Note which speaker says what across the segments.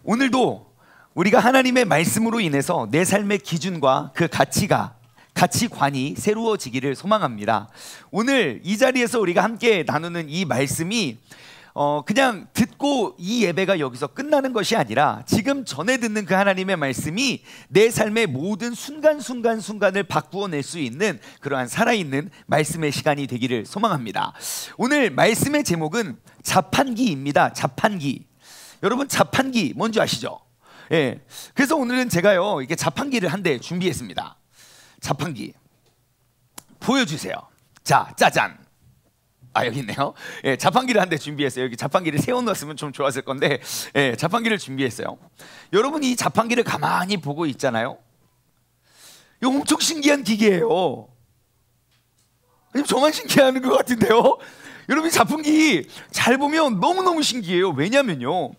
Speaker 1: 오늘도 우리가 하나님의 말씀으로 인해서 내 삶의 기준과 그 가치관이 새로워지기를 소망합니다. 오늘 이 자리에서 우리가 함께 나누는 이 말씀이 그냥 듣고 이 예배가 여기서 끝나는 것이 아니라 지금 전에 듣는 그 하나님의 말씀이 내 삶의 모든 순간을 바꾸어낼 수 있는 그러한 살아있는 말씀의 시간이 되기를 소망합니다. 오늘 말씀의 제목은 자판기입니다. 자판기. 여러분, 자판기 뭔지 아시죠? 예. 그래서 오늘은 제가요, 이게 자판기를 한 대 준비했습니다. 자판기 보여주세요. 자, 짜잔. 여기 있네요. 예, 자판기를 한 대 준비했어요. 여기 자판기를 세워놨으면 좀 좋았을 건데, 예, 자판기를 준비했어요. 여러분, 이 자판기를 가만히 보고 있잖아요. 이거 엄청 신기한 기계예요. 저만 신기해하는 것 같은데요. 여러분, 이 자판기 잘 보면 너무너무 신기해요. 왜냐면요,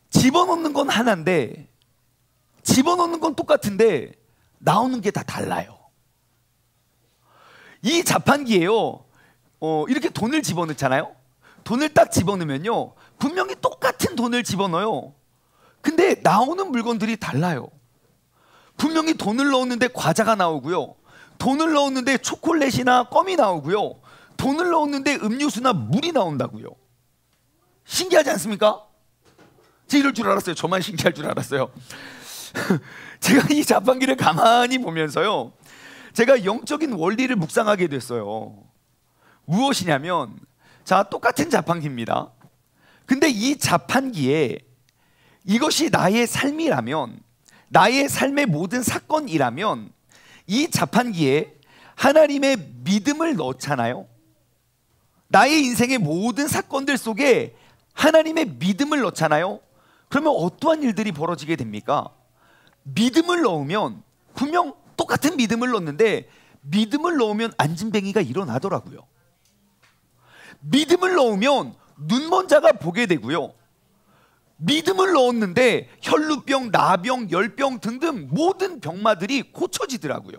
Speaker 1: 집어넣는 건 하나인데, 집어넣는 건 똑같은데 나오는 게 다 달라요. 이 자판기에요, 이렇게 돈을 집어넣잖아요. 돈을 딱 집어넣으면요, 분명히 똑같은 돈을 집어넣어요. 근데 나오는 물건들이 달라요. 분명히 돈을 넣었는데 과자가 나오고요, 돈을 넣었는데 초콜릿이나 껌이 나오고요, 돈을 넣었는데 음료수나 물이 나온다고요. 신기하지 않습니까? 제가 이럴 줄 알았어요. 저만 신기할 줄 알았어요. 제가 이 자판기를 가만히 보면서요, 제가 영적인 원리를 묵상하게 됐어요. 무엇이냐면, 자, 똑같은 자판기입니다. 근데 이 자판기에 이것이 나의 삶이라면, 나의 삶의 모든 사건이라면, 이 자판기에 하나님의 믿음을 넣잖아요. 나의 인생의 모든 사건들 속에 하나님의 믿음을 넣잖아요. 그러면 어떠한 일들이 벌어지게 됩니까? 믿음을 넣으면, 분명 똑같은 믿음을 넣는데 믿음을 넣으면 안진뱅이가 일어나더라고요. 믿음을 넣으면 눈먼 자가 보게 되고요, 믿음을 넣었는데 혈루병, 나병, 열병 등등 모든 병마들이 고쳐지더라고요.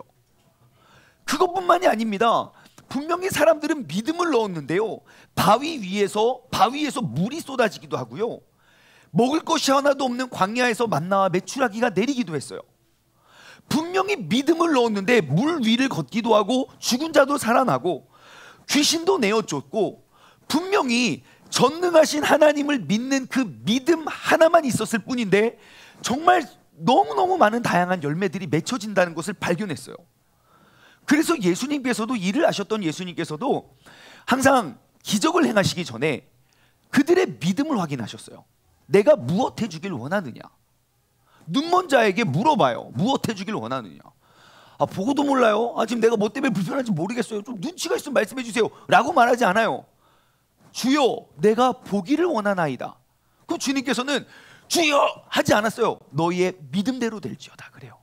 Speaker 1: 그것뿐만이 아닙니다. 분명히 사람들은 믿음을 넣었는데요, 바위에서 물이 쏟아지기도 하고요, 먹을 것이 하나도 없는 광야에서 만나와 메추라기가 내리기도 했어요. 분명히 믿음을 넣었는데 물 위를 걷기도 하고 죽은 자도 살아나고 귀신도 내어쫓고, 분명히 전능하신 하나님을 믿는 그 믿음 하나만 있었을 뿐인데 정말 너무너무 많은 다양한 열매들이 맺혀진다는 것을 발견했어요. 그래서 예수님께서도, 일을 하셨던 예수님께서도 항상 기적을 행하시기 전에 그들의 믿음을 확인하셨어요. 내가 무엇 해주길 원하느냐. 눈먼 자에게 물어봐요. 무엇 해주길 원하느냐. 보고도 몰라요. 지금 내가 뭐 때문에 불편한지 모르겠어요. 좀 눈치가 있으면 말씀해 주세요 라고 말하지 않아요. 주여, 내가 보기를 원하나이다. 그럼 주님께서는 주여 하지 않았어요. 너희의 믿음대로 될지어다 그래요.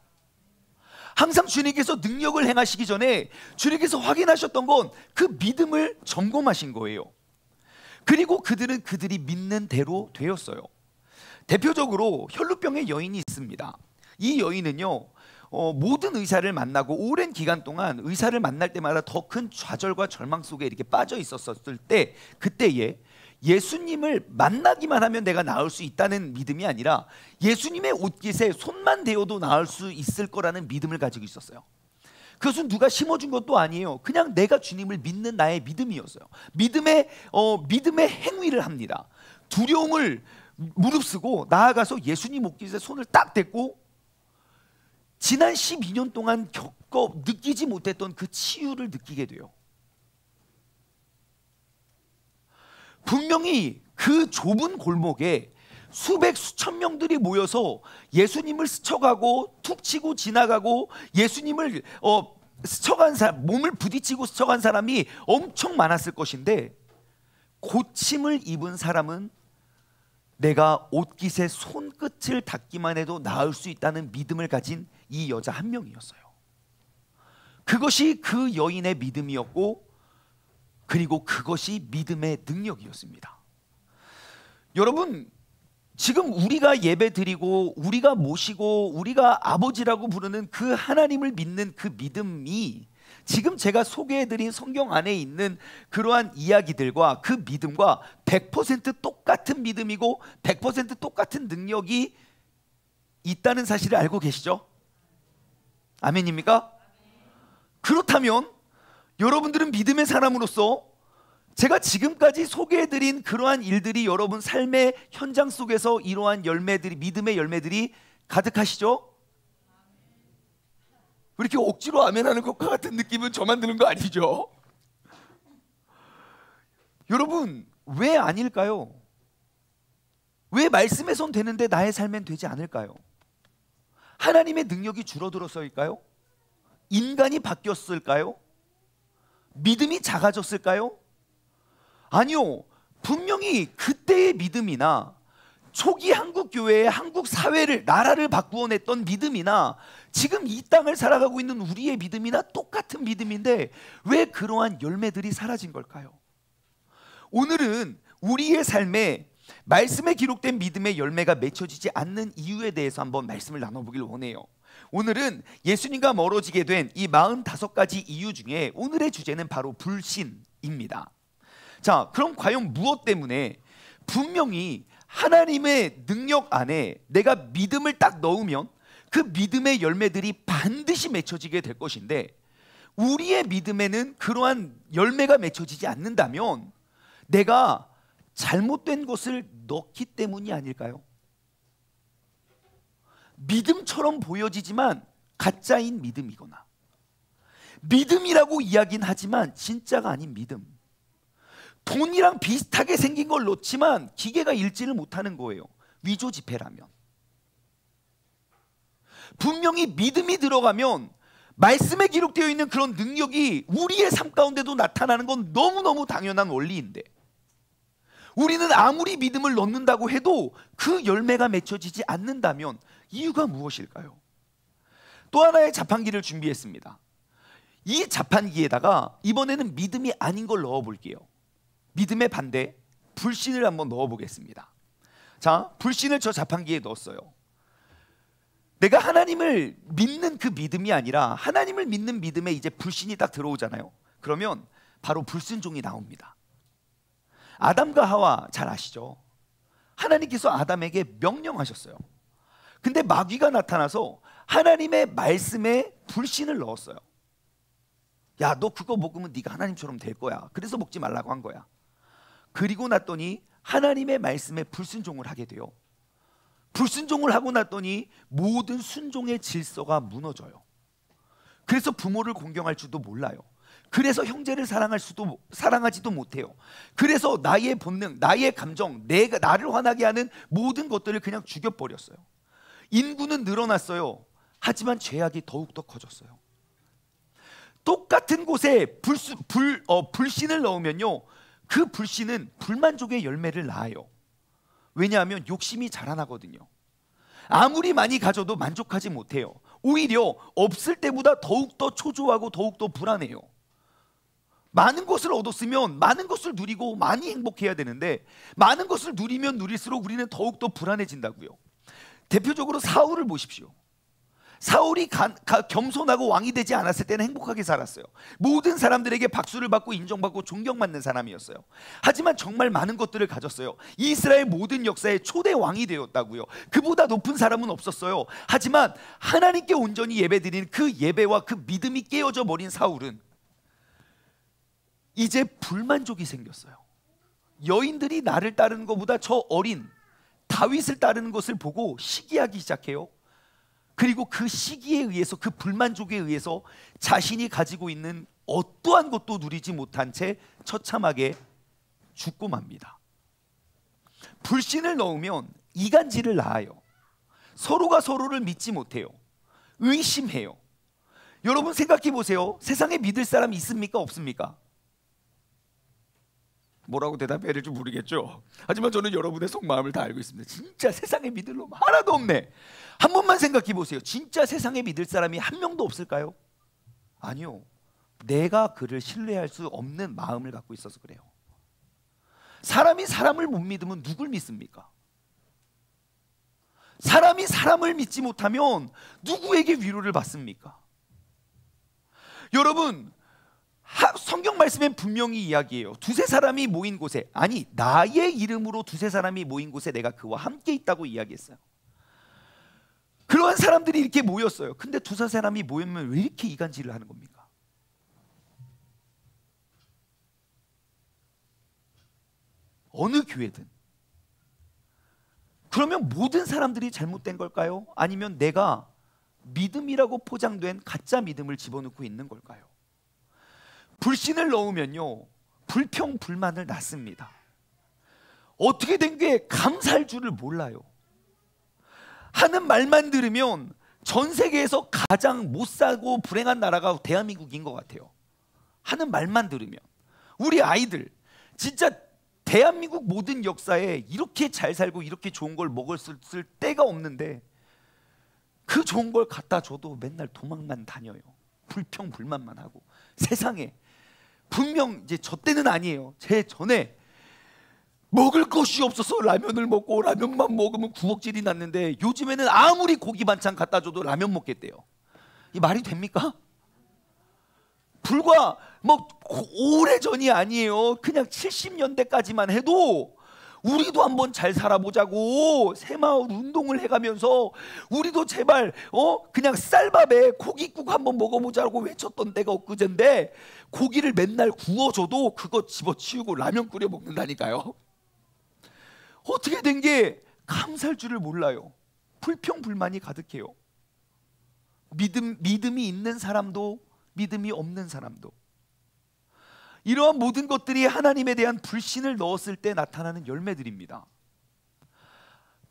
Speaker 1: 항상 주님께서 능력을 행하시기 전에 주님께서 확인하셨던 건 그 믿음을 점검하신 거예요. 그리고 그들은 그들이 믿는 대로 되었어요. 대표적으로 혈루병의 여인이 있습니다. 이 여인은요, 모든 의사를 만나고 오랜 기간 동안 의사를 만날 때마다 더 큰 좌절과 절망 속에 이렇게 빠져 있었을 때, 그때에 예수님을 만나기만 하면 내가 나을 수 있다는 믿음이 아니라 예수님의 옷깃에 손만 대어도 나을 수 있을 거라는 믿음을 가지고 있었어요. 그것은 누가 심어준 것도 아니에요. 그냥 내가 주님을 믿는 나의 믿음이었어요. 믿음의 행위를 합니다. 두려움을 무릅쓰고 나아가서 예수님 옷깃에 손을 딱 댔고 지난 12년 동안 느끼지 못했던 그 치유를 느끼게 돼요. 분명히 그 좁은 골목에 수천 명들이 모여서 예수님을 스쳐가고 툭 치고 지나가고 예수님을 스쳐간 사람, 몸을 부딪히고 스쳐간 사람이 엄청 많았을 것인데, 고침을 입은 사람은 내가 옷깃의 손끝을 닿기만 해도 나을 수 있다는 믿음을 가진 이 여자 한 명이었어요. 그것이 그 여인의 믿음이었고, 그리고 그것이 믿음의 능력이었습니다. 여러분, 지금 우리가 예배 드리고 우리가 모시고 우리가 아버지라고 부르는 그 하나님을 믿는 그 믿음이 지금 제가 소개해드린 성경 안에 있는 그러한 이야기들과 그 믿음과 100% 똑같은 믿음이고 100% 똑같은 능력이 있다는 사실을 알고 계시죠? 아멘입니까? 그렇다면 여러분들은 믿음의 사람으로서 제가 지금까지 소개해드린 그러한 일들이 여러분 삶의 현장 속에서 이러한 열매들이, 믿음의 열매들이 가득하시죠? 왜 이렇게 억지로 아멘하는 것과 같은 느낌은 저만 드는 거 아니죠? 여러분, 왜 아닐까요? 왜 말씀에선 되는데 나의 삶엔 되지 않을까요? 하나님의 능력이 줄어들어서일까요? 인간이 바뀌었을까요? 믿음이 작아졌을까요? 아니요. 분명히 그때의 믿음이나 초기 한국 교회의 한국 사회를, 나라를 바꾸어 냈던 믿음이나 지금 이 땅을 살아가고 있는 우리의 믿음이나 똑같은 믿음인데 왜 그러한 열매들이 사라진 걸까요? 오늘은 우리의 삶에 말씀에 기록된 믿음의 열매가 맺혀지지 않는 이유에 대해서 한번 말씀을 나눠보길 원해요. 오늘은 예수님과 멀어지게 된 이 45가지 이유 중에 오늘의 주제는 바로 불신입니다. 자, 그럼 과연 무엇 때문에 분명히 하나님의 능력 안에 내가 믿음을 딱 넣으면 그 믿음의 열매들이 반드시 맺혀지게 될 것인데 우리의 믿음에는 그러한 열매가 맺혀지지 않는다면 내가 잘못된 것을 넣기 때문이 아닐까요? 믿음처럼 보여지지만 가짜인 믿음이거나 믿음이라고 이야기는 하지만 진짜가 아닌 믿음, 돈이랑 비슷하게 생긴 걸 넣지만 기계가 읽지를 못하는 거예요. 위조지폐라면. 분명히 믿음이 들어가면 말씀에 기록되어 있는 그런 능력이 우리의 삶 가운데도 나타나는 건 너무너무 당연한 원리인데 우리는 아무리 믿음을 넣는다고 해도 그 열매가 맺혀지지 않는다면 이유가 무엇일까요? 또 하나의 자판기를 준비했습니다. 이 자판기에다가 이번에는 믿음이 아닌 걸 넣어볼게요. 믿음의 반대, 불신을 한번 넣어보겠습니다. 자, 불신을 저 자판기에 넣었어요. 내가 하나님을 믿는 그 믿음이 아니라 하나님을 믿는 믿음에 이제 불신이 딱 들어오잖아요. 그러면 바로 불순종이 나옵니다. 아담과 하와 잘 아시죠? 하나님께서 아담에게 명령하셨어요. 근데 마귀가 나타나서 하나님의 말씀에 불신을 넣었어요. 야, 너 그거 먹으면 네가 하나님처럼 될 거야. 그래서 먹지 말라고 한 거야. 그리고 났더니 하나님의 말씀에 불순종을 하게 돼요. 불순종을 하고 났더니 모든 순종의 질서가 무너져요. 그래서 부모를 공경할 줄도 몰라요. 그래서 형제를 사랑하지도 못해요. 그래서 나의 본능, 나의 감정, 나를 화나게 하는 모든 것들을 그냥 죽여버렸어요. 인구는 늘어났어요. 하지만 죄악이 더욱더 커졌어요. 똑같은 곳에 불신을 넣으면요, 그 불신은 불만족의 열매를 낳아요. 왜냐하면 욕심이 자라나거든요. 아무리 많이 가져도 만족하지 못해요. 오히려 없을 때보다 더욱더 초조하고 더욱더 불안해요. 많은 것을 얻었으면 많은 것을 누리고 많이 행복해야 되는데 많은 것을 누리면 누릴수록 우리는 더욱더 불안해진다고요. 대표적으로 사울을 보십시오. 사울이 겸손하고 왕이 되지 않았을 때는 행복하게 살았어요. 모든 사람들에게 박수를 받고 인정받고 존경받는 사람이었어요. 하지만 정말 많은 것들을 가졌어요. 이스라엘 모든 역사의 초대 왕이 되었다고요. 그보다 높은 사람은 없었어요. 하지만 하나님께 온전히 예배드리는 그 예배와 그 믿음이 깨어져 버린 사울은 이제 불만족이 생겼어요. 여인들이 나를 따르는 것보다 저 어린 다윗을 따르는 것을 보고 시기하기 시작해요. 그리고 그 시기에 의해서, 그 불만족에 의해서 자신이 가지고 있는 어떠한 것도 누리지 못한 채 처참하게 죽고 맙니다. 불신을 넣으면 이간질을 낳아요. 서로가 서로를 믿지 못해요. 의심해요. 여러분 생각해 보세요. 세상에 믿을 사람 있습니까? 없습니까? 뭐라고 대답해야 될지 모르겠죠. 하지만 저는 여러분의 속마음을 다 알고 있습니다. 진짜 세상에 믿을 놈 하나도 없네. 한 번만 생각해 보세요. 진짜 세상에 믿을 사람이 한 명도 없을까요? 아니요. 내가 그를 신뢰할 수 없는 마음을 갖고 있어서 그래요. 사람이 사람을 못 믿으면 누굴 믿습니까? 사람이 사람을 믿지 못하면 누구에게 위로를 받습니까? 여러분, 성경 말씀엔 분명히 이야기해요. 두세 사람이 모인 곳에, 아니 나의 이름으로 두세 사람이 모인 곳에 내가 그와 함께 있다고 이야기했어요. 그러한 사람들이 이렇게 모였어요. 근데 두세 사람이 모이면 왜 이렇게 이간질을 하는 겁니까? 어느 교회든. 그러면 모든 사람들이 잘못된 걸까요? 아니면 내가 믿음이라고 포장된 가짜 믿음을 집어넣고 있는 걸까요? 불신을 넣으면요, 불평불만을 낳습니다. 어떻게 된 게 감사할 줄을 몰라요. 하는 말만 들으면 전 세계에서 가장 못 살고 불행한 나라가 대한민국인 것 같아요. 하는 말만 들으면. 우리 아이들 진짜 대한민국 모든 역사에 이렇게 잘 살고 이렇게 좋은 걸 먹었을 때가 없는데 그 좋은 걸 갖다 줘도 맨날 도망만 다녀요. 불평불만만 하고. 세상에 분명 이제 저 때는 아니에요. 제 전에 먹을 것이 없어서 라면을 먹고 라면만 먹으면 구역질이 났는데 요즘에는 아무리 고기 반찬 갖다 줘도 라면 먹겠대요. 이 말이 됩니까? 불과 뭐 오래전이 아니에요. 그냥 70년대까지만 해도 우리도 한번 잘 살아보자고 새마을 운동을 해가면서 우리도 제발 그냥 쌀밥에 고깃국 한번 먹어보자고 외쳤던 때가 엊그제인데 고기를 맨날 구워줘도 그거 집어치우고 라면 끓여 먹는다니까요. 어떻게 된 게 감사할 줄을 몰라요. 불평불만이 가득해요. 믿음이 있는 사람도 믿음이 없는 사람도. 이러한 모든 것들이 하나님에 대한 불신을 넣었을 때 나타나는 열매들입니다.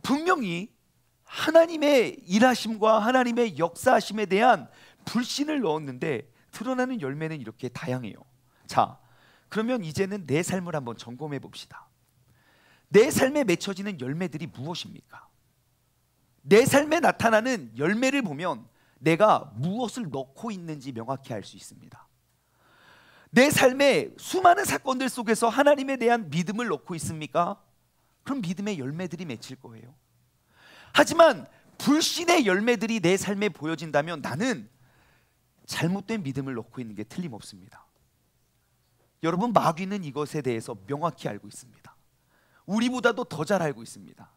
Speaker 1: 분명히 하나님의 일하심과 하나님의 역사하심에 대한 불신을 넣었는데 드러나는 열매는 이렇게 다양해요. 자, 그러면 이제는 내 삶을 한번 점검해 봅시다. 내 삶에 맺혀지는 열매들이 무엇입니까? 내 삶에 나타나는 열매를 보면 내가 무엇을 넣고 있는지 명확히 알 수 있습니다. 내 삶의 수많은 사건들 속에서 하나님에 대한 믿음을 넣고 있습니까? 그럼 믿음의 열매들이 맺힐 거예요. 하지만 불신의 열매들이 내 삶에 보여진다면 나는 잘못된 믿음을 넣고 있는 게 틀림없습니다. 여러분, 마귀는 이것에 대해서 명확히 알고 있습니다. 우리보다도 더 잘 알고 있습니다.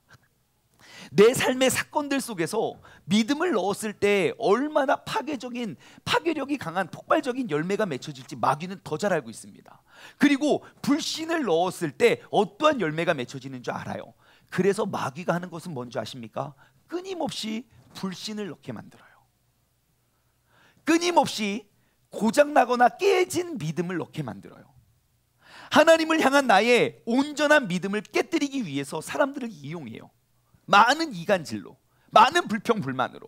Speaker 1: 내 삶의 사건들 속에서 믿음을 넣었을 때 얼마나 파괴력이 강한 폭발적인 열매가 맺혀질지 마귀는 더 잘 알고 있습니다. 그리고 불신을 넣었을 때 어떠한 열매가 맺혀지는 줄 알아요. 그래서 마귀가 하는 것은 뭔지 아십니까? 끊임없이 불신을 넣게 만들어요. 끊임없이 고장나거나 깨진 믿음을 넣게 만들어요. 하나님을 향한 나의 온전한 믿음을 깨뜨리기 위해서 사람들을 이용해요. 많은 이간질로, 많은 불평불만으로.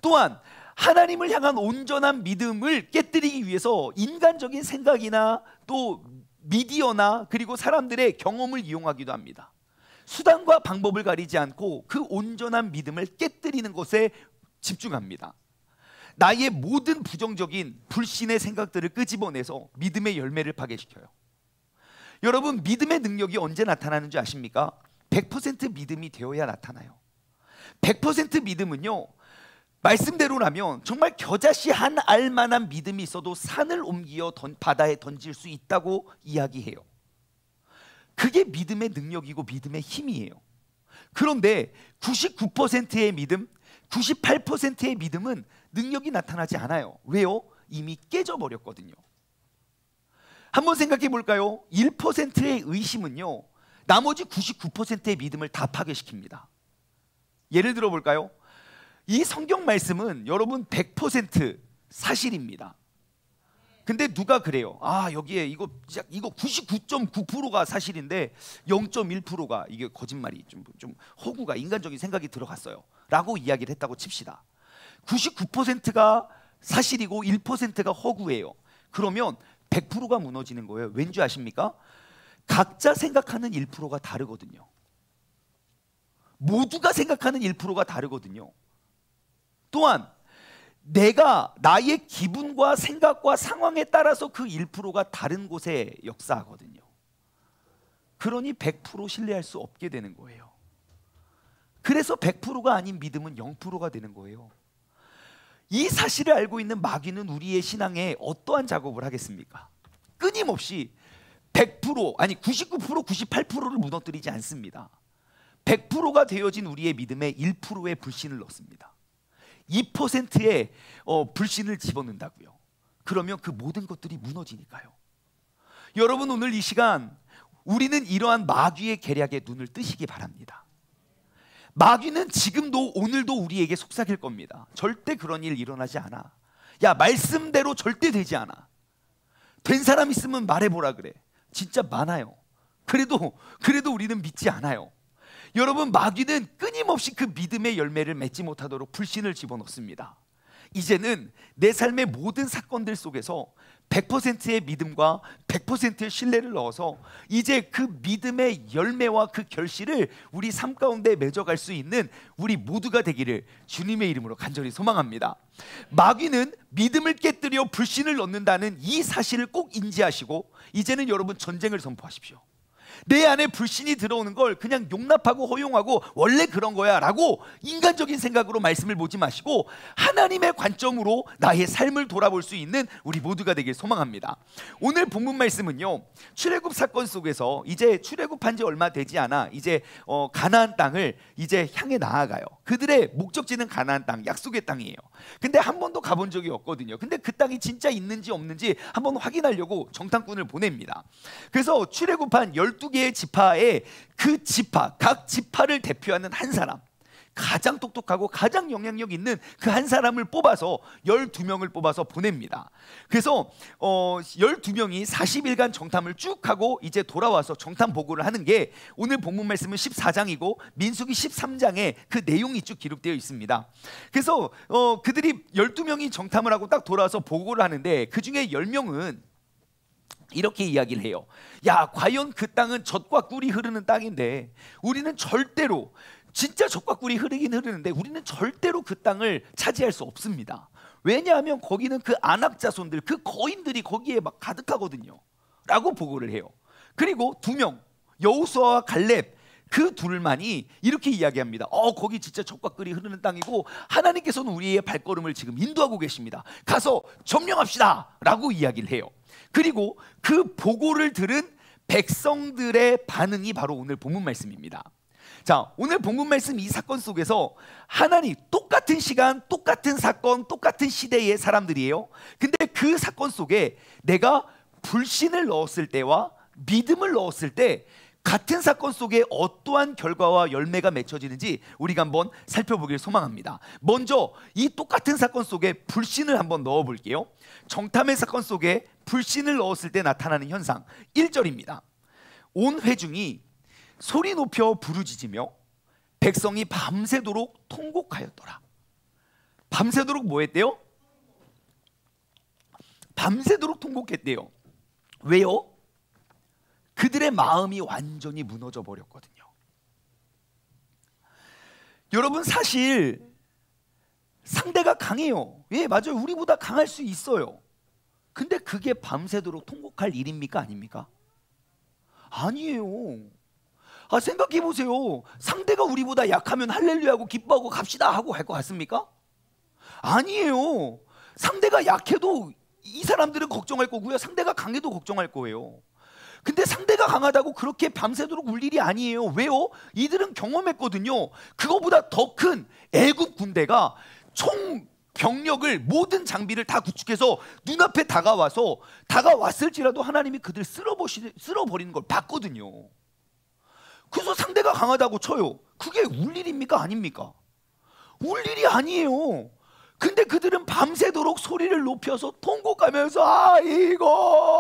Speaker 1: 또한 하나님을 향한 온전한 믿음을 깨뜨리기 위해서 인간적인 생각이나 또 미디어나 그리고 사람들의 경험을 이용하기도 합니다. 수단과 방법을 가리지 않고 그 온전한 믿음을 깨뜨리는 것에 집중합니다. 나의 모든 부정적인 불신의 생각들을 끄집어내서 믿음의 열매를 파괴시켜요. 여러분, 믿음의 능력이 언제 나타나는 줄 아십니까? 100% 믿음이 되어야 나타나요. 100% 믿음은요, 말씀대로라면 정말 겨자씨 한 알만한 믿음이 있어도 산을 옮겨 바다에 던질 수 있다고 이야기해요. 그게 믿음의 능력이고 믿음의 힘이에요. 그런데 99%의 믿음, 98%의 믿음은 능력이 나타나지 않아요. 왜요? 이미 깨져버렸거든요. 한번 생각해 볼까요? 1%의 의심은요, 나머지 99%의 믿음을 다 파괴시킵니다. 예를 들어 볼까요? 이 성경 말씀은 여러분 100% 사실입니다. 근데 누가 그래요? 여기에 이거 99.9%가 사실인데 0.1%가 이게 거짓말이 좀 허구가 인간적인 생각이 들어갔어요 라고 이야기를 했다고 칩시다. 99%가 사실이고 1%가 허구예요. 그러면 100%가 무너지는 거예요. 왠지 아십니까? 각자 생각하는 1%가 다르거든요. 모두가 생각하는 1%가 다르거든요. 또한 내가 나의 기분과 생각과 상황에 따라서 그 1%가 다른 곳에 역사하거든요. 그러니 100% 신뢰할 수 없게 되는 거예요. 그래서 100%가 아닌 믿음은 0%가 되는 거예요. 이 사실을 알고 있는 마귀는 우리의 신앙에 어떠한 작업을 하겠습니까? 끊임없이 100% 아니 99% 98%를 무너뜨리지 않습니다. 100%가 되어진 우리의 믿음에 1%의 불신을 넣습니다. 2%의 불신을 집어넣는다고요. 그러면 그 모든 것들이 무너지니까요. 여러분, 오늘 이 시간 우리는 이러한 마귀의 계략에 눈을 뜨시기 바랍니다. 마귀는 지금도 오늘도 우리에게 속삭일 겁니다. 절대 그런 일 일어나지 않아. 야, 말씀대로 절대 되지 않아. 된 사람 있으면 말해보라 그래. 진짜 많아요. 그래도 우리는 믿지 않아요. 여러분, 마귀는 끊임없이 그 믿음의 열매를 맺지 못하도록 불신을 집어넣습니다. 이제는 내 삶의 모든 사건들 속에서 100%의 믿음과 100%의 신뢰를 넣어서 이제 그 믿음의 열매와 그 결실을 우리 삶 가운데 맺어갈 수 있는 우리 모두가 되기를 주님의 이름으로 간절히 소망합니다. 마귀는 믿음을 깨뜨려 불신을 넣는다는 이 사실을 꼭 인지하시고 이제는 여러분 전쟁을 선포하십시오. 내 안에 불신이 들어오는 걸 그냥 용납하고 허용하고 원래 그런 거야 라고 인간적인 생각으로 말씀을 보지 마시고 하나님의 관점으로 나의 삶을 돌아볼 수 있는 우리 모두가 되길 소망합니다. 오늘 본문 말씀은요, 출애굽 사건 속에서 이제 출애굽한 지 얼마 되지 않아 이제 가나안 땅을 이제 향해 나아가요. 그들의 목적지는 가나안 땅, 약속의 땅이에요. 근데 한 번도 가본 적이 없거든요. 근데 그 땅이 진짜 있는지 없는지 한번 확인하려고 정탐꾼을 보냅니다. 그래서 출애굽한 12개의 지파에 그 지파, 각 지파를 대표하는 한 사람, 가장 똑똑하고 가장 영향력 있는 그 한 사람을 뽑아서 12명을 뽑아서 보냅니다. 그래서 12명이 40일간 정탐을 쭉 하고 이제 돌아와서 정탐 보고를 하는 게 오늘 본문 말씀은 14장이고 민수기 13장에 그 내용이 쭉 기록되어 있습니다. 그래서 그들이 12명이 정탐을 하고 딱 돌아와서 보고를 하는데 그 중에 10명은 이렇게 이야기를 해요. 야, 과연 그 땅은 젖과 꿀이 흐르는 땅인데 우리는 절대로, 진짜 젖과 꿀이 흐르긴 흐르는데 우리는 절대로 그 땅을 차지할 수 없습니다. 왜냐하면 거기는 그 아낙 자손들, 그 거인들이 거기에 막 가득하거든요 라고 보고를 해요. 그리고 2명, 여호수아와 갈렙, 그 둘만이 이렇게 이야기합니다. 거기 진짜 젖과 꿀이 흐르는 땅이고 하나님께서는 우리의 발걸음을 지금 인도하고 계십니다. 가서 점령합시다 라고 이야기를 해요. 그리고 그 보고를 들은 백성들의 반응이 바로 오늘 본문 말씀입니다. 자, 오늘 본문 말씀 이 사건 속에서 하나님, 똑같은 시간, 똑같은 사건, 똑같은 시대의 사람들이에요. 근데 그 사건 속에 내가 불신을 넣었을 때와 믿음을 넣었을 때 같은 사건 속에 어떠한 결과와 열매가 맺혀지는지 우리가 한번 살펴보길 소망합니다. 먼저 이 똑같은 사건 속에 불신을 한번 넣어볼게요. 정탐의 사건 속에 불신을 넣었을 때 나타나는 현상 1절입니다. 온 회중이 소리 높여 부르짖으며 백성이 밤새도록 통곡하였더라. 밤새도록 뭐 했대요? 밤새도록 통곡했대요. 왜요? 그들의 마음이 완전히 무너져 버렸거든요. 여러분, 사실 상대가 강해요. 예, 맞아요. 우리보다 강할 수 있어요. 근데 그게 밤새도록 통곡할 일입니까? 아닙니까? 아니에요. 생각해 보세요. 상대가 우리보다 약하면 할렐루야하고 기뻐하고 갑시다 하고 할 것 같습니까? 아니에요. 상대가 약해도 이 사람들은 걱정할 거고요. 상대가 강해도 걱정할 거예요. 근데 상대가 강하다고 그렇게 밤새도록 울 일이 아니에요. 왜요? 이들은 경험했거든요. 그거보다 더 큰 애굽 군대가 총 병력을, 모든 장비를 다 구축해서 눈앞에 다가왔을지라도 하나님이 그들 쓸어버리는 걸 봤거든요. 그래서 상대가 강하다고 쳐요. 그게 울 일입니까? 아닙니까? 울 일이 아니에요. 근데 그들은 밤새도록 소리를 높여서 통곡하면서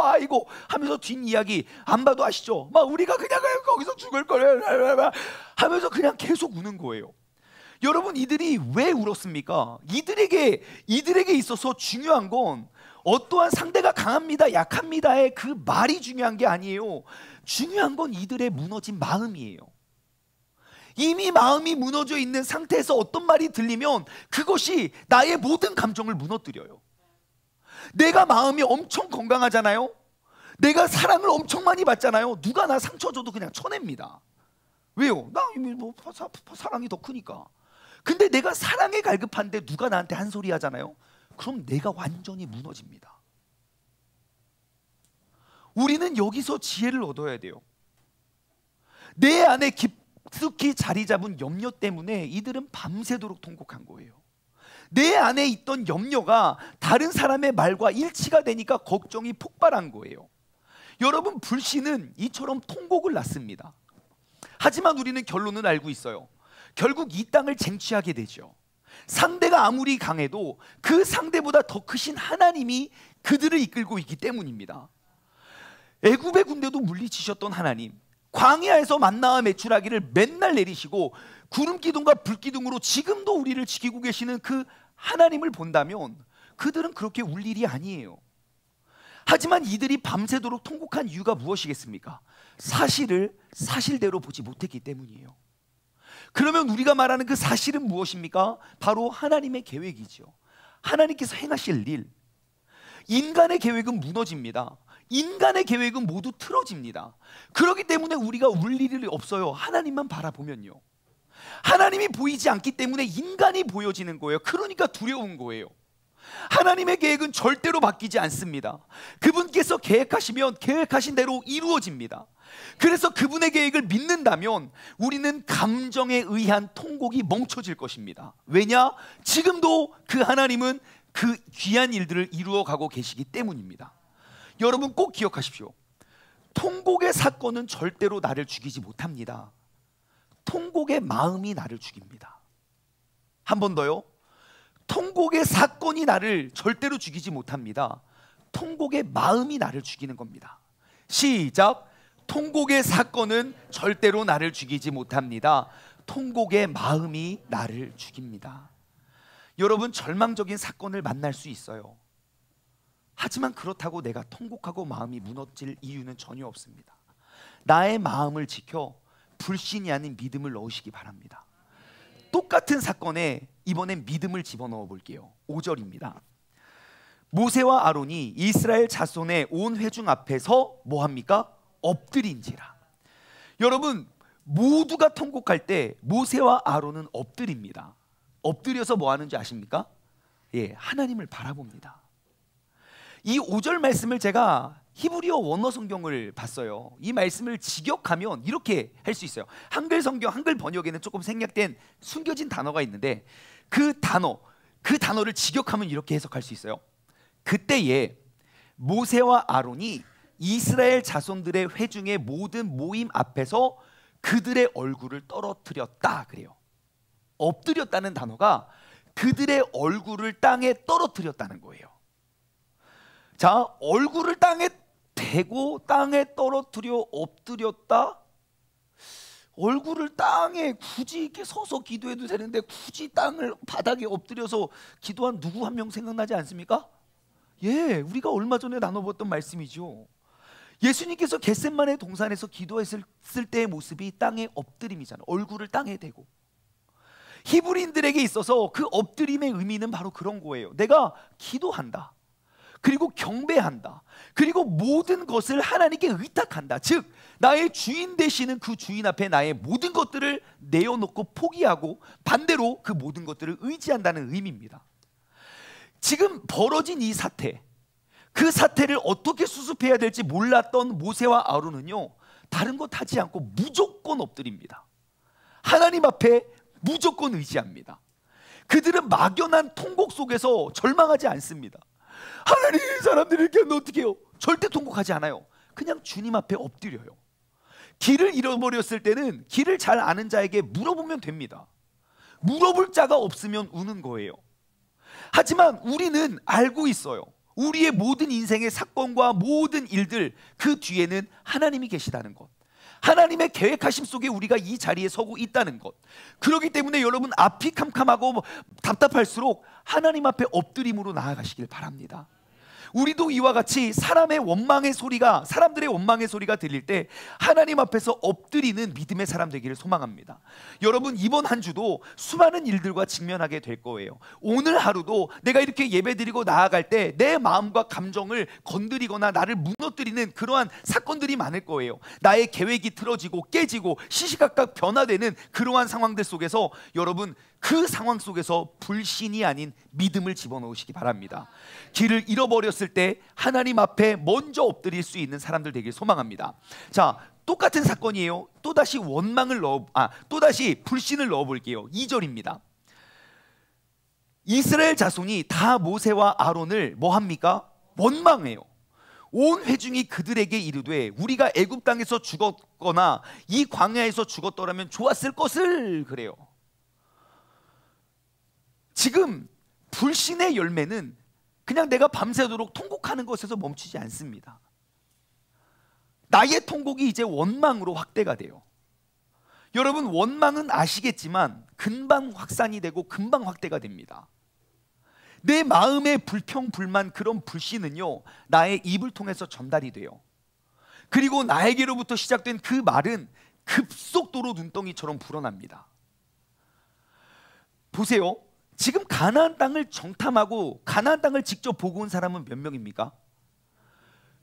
Speaker 1: 아이고 하면서 뒷이야기 안 봐도 아시죠? 막 우리가 그냥 거기서 죽을 거야 하면서 그냥 계속 우는 거예요. 여러분, 이들이 왜 울었습니까? 이들에게 있어서 중요한 건 어떠한 상대가 강합니다, 약합니다의 그 말이 중요한 게 아니에요. 중요한 건 이들의 무너진 마음이에요. 이미 마음이 무너져 있는 상태에서 어떤 말이 들리면 그것이 나의 모든 감정을 무너뜨려요. 내가 마음이 엄청 건강하잖아요. 내가 사랑을 엄청 많이 받잖아요. 누가 나 상처 줘도 그냥 쳐냅니다. 왜요? 나 이미 사랑이 더 크니까. 근데 내가 사랑에 갈급한데 누가 나한테 한 소리 하잖아요. 그럼 내가 완전히 무너집니다. 우리는 여기서 지혜를 얻어야 돼요. 내 안에 깊숙이 자리 잡은 염려 때문에 이들은 밤새도록 통곡한 거예요. 내 안에 있던 염려가 다른 사람의 말과 일치가 되니까 걱정이 폭발한 거예요. 여러분, 불신은 이처럼 통곡을 낳습니다. 하지만 우리는 결론을 알고 있어요. 결국 이 땅을 쟁취하게 되죠. 상대가 아무리 강해도 그 상대보다 더 크신 하나님이 그들을 이끌고 있기 때문입니다. 애굽의 군대도 물리치셨던 하나님, 광야에서 만나와 메추라기를 맨날 내리시고 구름 기둥과 불 기둥으로 지금도 우리를 지키고 계시는 그 하나님을 본다면 그들은 그렇게 울 일이 아니에요. 하지만 이들이 밤새도록 통곡한 이유가 무엇이겠습니까? 사실을 사실대로 보지 못했기 때문이에요. 그러면 우리가 말하는 그 사실은 무엇입니까? 바로 하나님의 계획이죠. 하나님께서 행하실 일. 인간의 계획은 무너집니다. 인간의 계획은 모두 틀어집니다. 그렇기 때문에 우리가 울 일이 없어요. 하나님만 바라보면요. 하나님이 보이지 않기 때문에 인간이 보여지는 거예요. 그러니까 두려운 거예요. 하나님의 계획은 절대로 바뀌지 않습니다. 그분께서 계획하시면 계획하신 대로 이루어집니다. 그래서 그분의 계획을 믿는다면 우리는 감정에 의한 통곡이 멈춰질 것입니다. 왜냐? 지금도 그 하나님은 그 귀한 일들을 이루어 가고 계시기 때문입니다. 여러분 꼭 기억하십시오. 통곡의 사건은 절대로 나를 죽이지 못합니다. 통곡의 마음이 나를 죽입니다. 한 번 더요. 통곡의 사건이 나를 절대로 죽이지 못합니다. 통곡의 마음이 나를 죽이는 겁니다. 시작. 통곡의 사건은 절대로 나를 죽이지 못합니다. 통곡의 마음이 나를 죽입니다. 여러분, 절망적인 사건을 만날 수 있어요. 하지만 그렇다고 내가 통곡하고 마음이 무너질 이유는 전혀 없습니다. 나의 마음을 지켜 불신이 아닌 믿음을 넣으시기 바랍니다. 똑같은 사건에 이번엔 믿음을 집어넣어 볼게요. 5절입니다. 모세와 아론이 이스라엘 자손의 온 회중 앞에서 뭐합니까? 엎드린지라. 여러분, 모두가 통곡할 때 모세와 아론은 엎드립니다. 엎드려서 뭐 하는지 아십니까? 예, 하나님을 바라봅니다. 이 5절 말씀을 제가 히브리어 원어 성경을 봤어요. 이 말씀을 직역하면 이렇게 할 수 있어요. 한글 성경, 한글 번역에는 조금 생략된 숨겨진 단어가 있는데 그 단어를 직역하면 이렇게 해석할 수 있어요. 그때에 모세와 아론이 이스라엘 자손들의 회중의 모든 모임 앞에서 그들의 얼굴을 떨어뜨렸다 그래요. 엎드렸다는 단어가 그들의 얼굴을 땅에 떨어뜨렸다는 거예요. 자, 얼굴을 땅에 대고 땅에 떨어뜨려 엎드렸다? 얼굴을 땅에 굳이 이렇게 서서 기도해도 되는데 굳이 땅을 바닥에 엎드려서 기도한 누구 한 명 생각나지 않습니까? 예, 우리가 얼마 전에 나눠봤던 말씀이죠. 예수님께서 겟세마네 동산에서 기도했을 때의 모습이 땅에 엎드림이잖아요. 얼굴을 땅에 대고. 히브리인들에게 있어서 그 엎드림의 의미는 바로 그런 거예요. 내가 기도한다. 그리고 경배한다. 그리고 모든 것을 하나님께 의탁한다. 즉 나의 주인 되시는 그 주인 앞에 나의 모든 것들을 내어놓고 포기하고 반대로 그 모든 것들을 의지한다는 의미입니다. 지금 벌어진 이 사태, 그 사태를 어떻게 수습해야 될지 몰랐던 모세와 아론은요, 다른 것 하지 않고 무조건 엎드립니다. 하나님 앞에 무조건 의지합니다. 그들은 막연한 통곡 속에서 절망하지 않습니다. 하나님, 사람들이 이렇게 하면 어떻게 해요? 절대 통곡하지 않아요. 그냥 주님 앞에 엎드려요. 길을 잃어버렸을 때는 길을 잘 아는 자에게 물어보면 됩니다. 물어볼 자가 없으면 우는 거예요. 하지만 우리는 알고 있어요. 우리의 모든 인생의 사건과 모든 일들, 그 뒤에는 하나님이 계시다는 것, 하나님의 계획하심 속에 우리가 이 자리에 서고 있다는 것. 그렇기 때문에 여러분, 앞이 캄캄하고 답답할수록 하나님 앞에 엎드림으로 나아가시길 바랍니다. 우리도 이와 같이 사람들의 원망의 소리가 들릴 때 하나님 앞에서 엎드리는 믿음의 사람 되기를 소망합니다. 여러분, 이번 한 주도 수많은 일들과 직면하게 될 거예요. 오늘 하루도 내가 이렇게 예배드리고 나아갈 때 내 마음과 감정을 건드리거나 나를 무너뜨리는 그러한 사건들이 많을 거예요. 나의 계획이 틀어지고 깨지고 시시각각 변화되는 그러한 상황들 속에서 여러분, 그 상황 속에서 불신이 아닌 믿음을 집어넣으시기 바랍니다. 길을 잃어버렸을 때 하나님 앞에 먼저 엎드릴 수 있는 사람들 되길 소망합니다. 자, 똑같은 사건이에요. 또다시 또다시 불신을 넣어볼게요. 2절입니다. 이스라엘 자손이 다 모세와 아론을 뭐합니까? 원망해요. 온 회중이 그들에게 이르되 우리가 애굽 땅에서 죽었거나 이 광야에서 죽었더라면 좋았을 것을. 그래요. 지금 불신의 열매는 그냥 내가 밤새도록 통곡하는 것에서 멈추지 않습니다. 나의 통곡이 이제 원망으로 확대가 돼요. 여러분, 원망은 아시겠지만 금방 확산이 되고 금방 확대가 됩니다. 내 마음의 불평, 불만, 그런 불신은요, 나의 입을 통해서 전달이 돼요. 그리고 나에게로부터 시작된 그 말은 급속도로 눈덩이처럼 불어납니다. 보세요. 지금 가나안 땅을 정탐하고 가나안 땅을 직접 보고 온 사람은 몇 명입니까?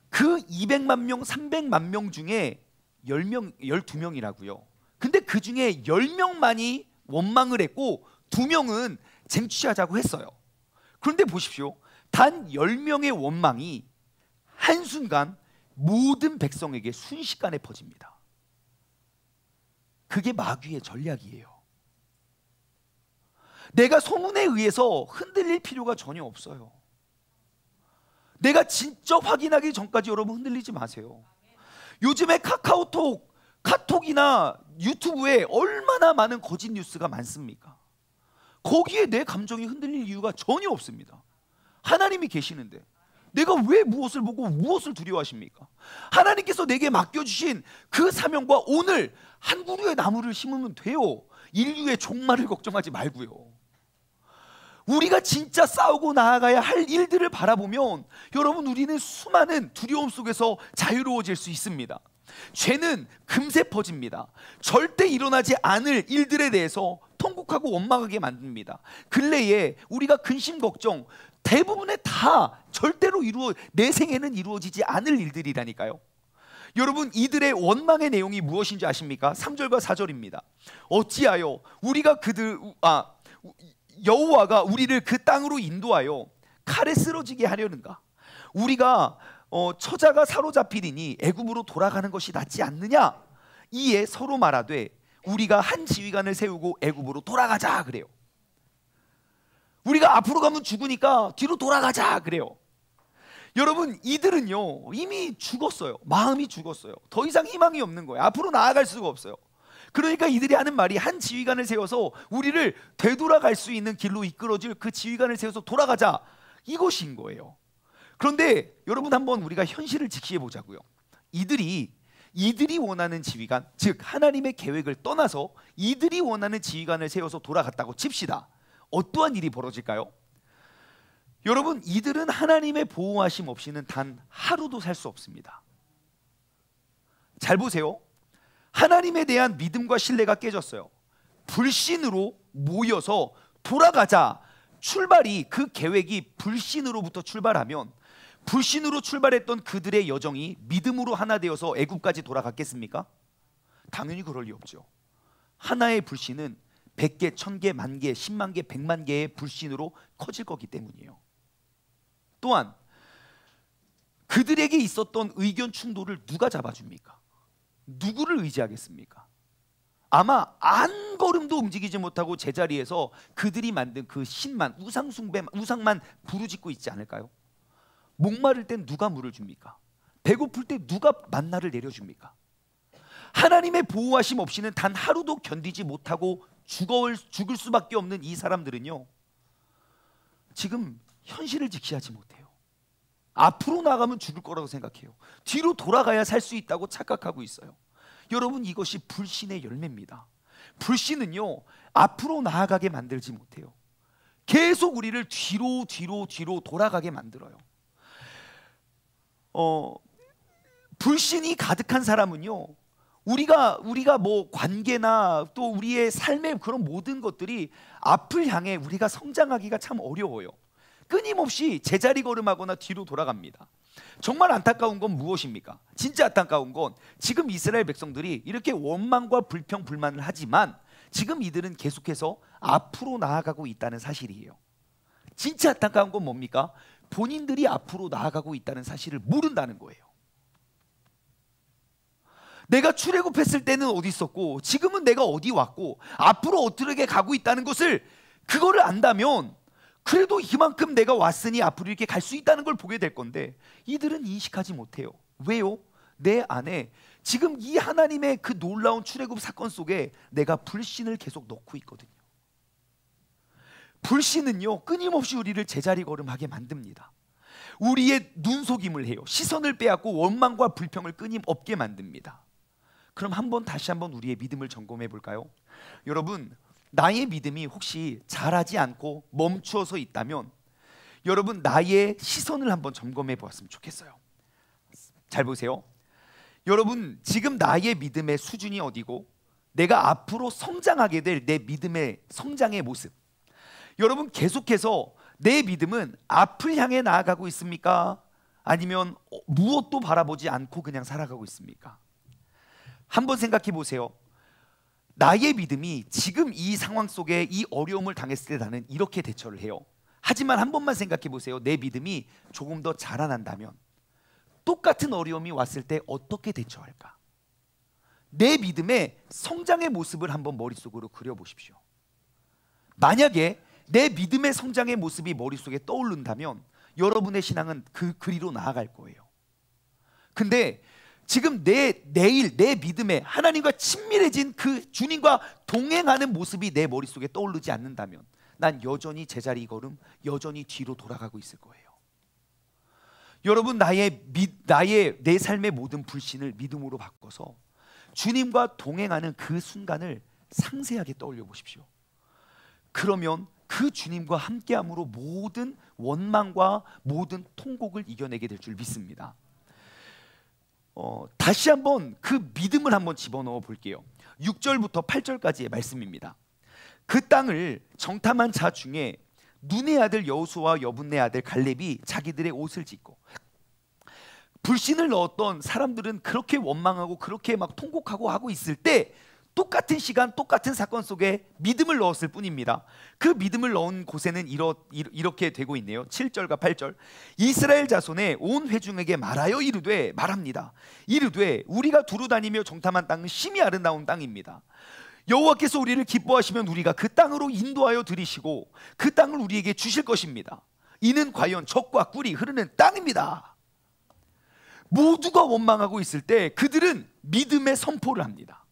Speaker 1: 그 200만 명, 300만 명 중에 10명, 12명이라고요. 근데 그 중에 10명만이 원망을 했고 2명은 쟁취하자고 했어요. 그런데 보십시오. 단 10명의 원망이 한순간 모든 백성에게 순식간에 퍼집니다. 그게 마귀의 전략이에요. 내가 소문에 의해서 흔들릴 필요가 전혀 없어요. 내가 진짜 확인하기 전까지 여러분 흔들리지 마세요. 요즘에 카톡이나 유튜브에 얼마나 많은 거짓 뉴스가 많습니까? 거기에 내 감정이 흔들릴 이유가 전혀 없습니다. 하나님이 계시는데 내가 왜 무엇을 보고 무엇을 두려워하십니까? 하나님께서 내게 맡겨주신 그 사명과 오늘 한 그루의 나무를 심으면 돼요. 인류의 종말을 걱정하지 말고요. 우리가 진짜 싸우고 나아가야 할 일들을 바라보면 여러분, 우리는 수많은 두려움 속에서 자유로워질 수 있습니다. 죄는 금세 퍼집니다. 절대 일어나지 않을 일들에 대해서 통곡하고 원망하게 만듭니다. 근래에 우리가 근심 걱정 대부분의 다 절대로 내 생에는 이루어지지 않을 일들이라니까요. 여러분, 이들의 원망의 내용이 무엇인지 아십니까? 3절과 4절입니다. 어찌하여 여호와가 우리를 그 땅으로 인도하여 칼에 쓰러지게 하려는가? 우리가 처자가 사로잡히리니 애굽으로 돌아가는 것이 낫지 않느냐? 이에 서로 말하되 우리가 한 지휘관을 세우고 애굽으로 돌아가자. 그래요. 우리가 앞으로 가면 죽으니까 뒤로 돌아가자. 그래요. 여러분, 이들은요 이미 죽었어요. 마음이 죽었어요. 더 이상 희망이 없는 거예요. 앞으로 나아갈 수가 없어요. 그러니까 이들이 하는 말이 한 지휘관을 세워서 우리를 되돌아갈 수 있는 길로 이끌어줄 그 지휘관을 세워서 돌아가자, 이것인 거예요. 그런데 여러분, 한번 우리가 현실을 직시해 보자고요. 이들이 원하는 지휘관, 즉 하나님의 계획을 떠나서 이들이 원하는 지휘관을 세워서 돌아갔다고 칩시다. 어떠한 일이 벌어질까요? 여러분, 이들은 하나님의 보호하심 없이는 단 하루도 살 수 없습니다. 잘 보세요. 하나님에 대한 믿음과 신뢰가 깨졌어요. 불신으로 모여서 돌아가자. 출발이, 그 계획이 불신으로부터 출발하면 불신으로 출발했던 그들의 여정이 믿음으로 하나 되어서 애굽까지 돌아갔겠습니까? 당연히 그럴 리 없죠. 하나의 불신은 100개, 1000개, 10,000개, 10만 개, 100만 개의 불신으로 커질 거기 때문이에요. 또한 그들에게 있었던 의견 충돌을 누가 잡아줍니까? 누구를 의지하겠습니까? 아마 한 걸음도 움직이지 못하고 제자리에서 그들이 만든 그 신만, 우상만 부르짖고 있지 않을까요? 목마를 땐 누가 물을 줍니까? 배고플 때 누가 만나를 내려줍니까? 하나님의 보호하심 없이는 단 하루도 견디지 못하고 죽을 수밖에 없는 이 사람들은요, 지금 현실을 직시하지 못해요. 앞으로 나가면 죽을 거라고 생각해요. 뒤로 돌아가야 살 수 있다고 착각하고 있어요. 여러분, 이것이 불신의 열매입니다. 불신은요, 앞으로 나아가게 만들지 못해요. 계속 우리를 뒤로 돌아가게 만들어요. 불신이 가득한 사람은요, 우리가 뭐 관계나 또 우리의 삶의 그런 모든 것들이 앞을 향해 우리가 성장하기가 참 어려워요. 끊임없이 제자리 걸음하거나 뒤로 돌아갑니다. 정말 안타까운 건 무엇입니까? 진짜 안타까운 건 지금 이스라엘 백성들이 이렇게 원망과 불평, 불만을 하지만 지금 이들은 계속해서 앞으로 나아가고 있다는 사실이에요. 진짜 안타까운 건 뭡니까? 본인들이 앞으로 나아가고 있다는 사실을 모른다는 거예요. 내가 출애굽했을 때는 어디 있었고 지금은 내가 어디 왔고 앞으로 어떻게 가고 있다는 것을 그거를 안다면 그래도 이만큼 내가 왔으니 앞으로 이렇게 갈 수 있다는 걸 보게 될 건데 이들은 인식하지 못해요. 왜요? 내 안에 지금 이 하나님의 그 놀라운 출애굽 사건 속에 내가 불신을 계속 넣고 있거든요. 불신은요 끊임없이 우리를 제자리 걸음하게 만듭니다. 우리의 눈속임을 해요. 시선을 빼앗고 원망과 불평을 끊임없게 만듭니다. 그럼 다시 한번 우리의 믿음을 점검해 볼까요? 여러분, 나의 믿음이 혹시 자라지 않고 멈추어서 있다면 여러분 나의 시선을 한번 점검해 보았으면 좋겠어요. 잘 보세요. 여러분 지금 나의 믿음의 수준이 어디고 내가 앞으로 성장하게 될 내 믿음의 성장의 모습, 여러분 계속해서 내 믿음은 앞을 향해 나아가고 있습니까? 아니면 무엇도 바라보지 않고 그냥 살아가고 있습니까? 한번 생각해 보세요. 나의 믿음이 지금 이 상황 속에 이 어려움을 당했을 때 나는 이렇게 대처를 해요. 하지만 한 번만 생각해 보세요. 내 믿음이 조금 더 자라난다면 똑같은 어려움이 왔을 때 어떻게 대처할까? 내 믿음의 성장의 모습을 한번 머릿속으로 그려보십시오. 만약에 내 믿음의 성장의 모습이 머릿속에 떠오른다면 여러분의 신앙은 그 그리로 나아갈 거예요. 근데 지금 내일 내 믿음에 하나님과 친밀해진 그 주님과 동행하는 모습이 내 머릿속에 떠오르지 않는다면 난 여전히 제자리 걸음, 여전히 뒤로 돌아가고 있을 거예요. 여러분 내 삶의 모든 불신을 믿음으로 바꿔서 주님과 동행하는 그 순간을 상세하게 떠올려 보십시오. 그러면 그 주님과 함께함으로 모든 원망과 모든 통곡을 이겨내게 될 줄 믿습니다. 다시 한번 그 믿음을 한번 집어넣어 볼게요. 6절부터 8절까지의 말씀입니다. 그 땅을 정탐한 자 중에 눈의 아들 여호수아와 여분네 아들 갈렙이 자기들의 옷을 찢고, 불신을 넣었던 사람들은 그렇게 원망하고 그렇게 막 통곡하고 하고 있을 때 똑같은 시간 똑같은 사건 속에 믿음을 넣었을 뿐입니다. 그 믿음을 넣은 곳에는 이렇게 되고 있네요. 7절과 8절. 이스라엘 자손의 온 회중에게 말하여 말합니다. 이르되 우리가 두루 다니며 정탐한 땅은 심히 아름다운 땅입니다. 여호와께서 우리를 기뻐하시면 우리가 그 땅으로 인도하여 들이시고 그 땅을 우리에게 주실 것입니다. 이는 과연 젖과 꿀이 흐르는 땅입니다. 모두가 원망하고 있을 때 그들은 믿음의 선포를 합니다.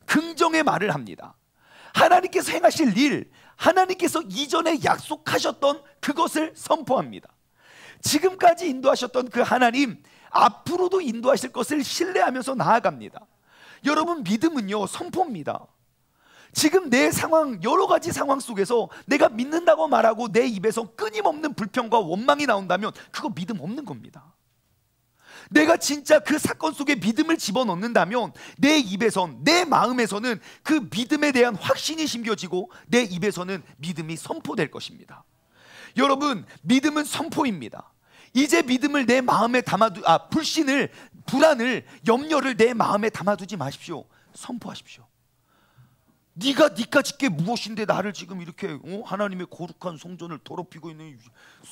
Speaker 1: 긍정의 말을 합니다. 하나님께서 행하실 일, 하나님께서 이전에 약속하셨던 그것을 선포합니다. 지금까지 인도하셨던 그 하나님, 앞으로도 인도하실 것을 신뢰하면서 나아갑니다. 여러분, 믿음은요 선포입니다. 지금 내 상황, 여러 가지 상황 속에서 내가 믿는다고 말하고 내 입에서 끊임없는 불평과 원망이 나온다면 그거 믿음 없는 겁니다. 내가 진짜 그 사건 속에 믿음을 집어넣는다면 내 입에선, 내 마음에서는 그 믿음에 대한 확신이 심겨지고 내 입에서는 믿음이 선포될 것입니다. 여러분, 믿음은 선포입니다. 이제 믿음을 내 마음에 불신을, 불안을, 염려를 내 마음에 담아두지 마십시오. 선포하십시오. 네가 니까짓 게 무엇인데 나를 지금 이렇게 하나님의 거룩한 성전을 더럽히고 있는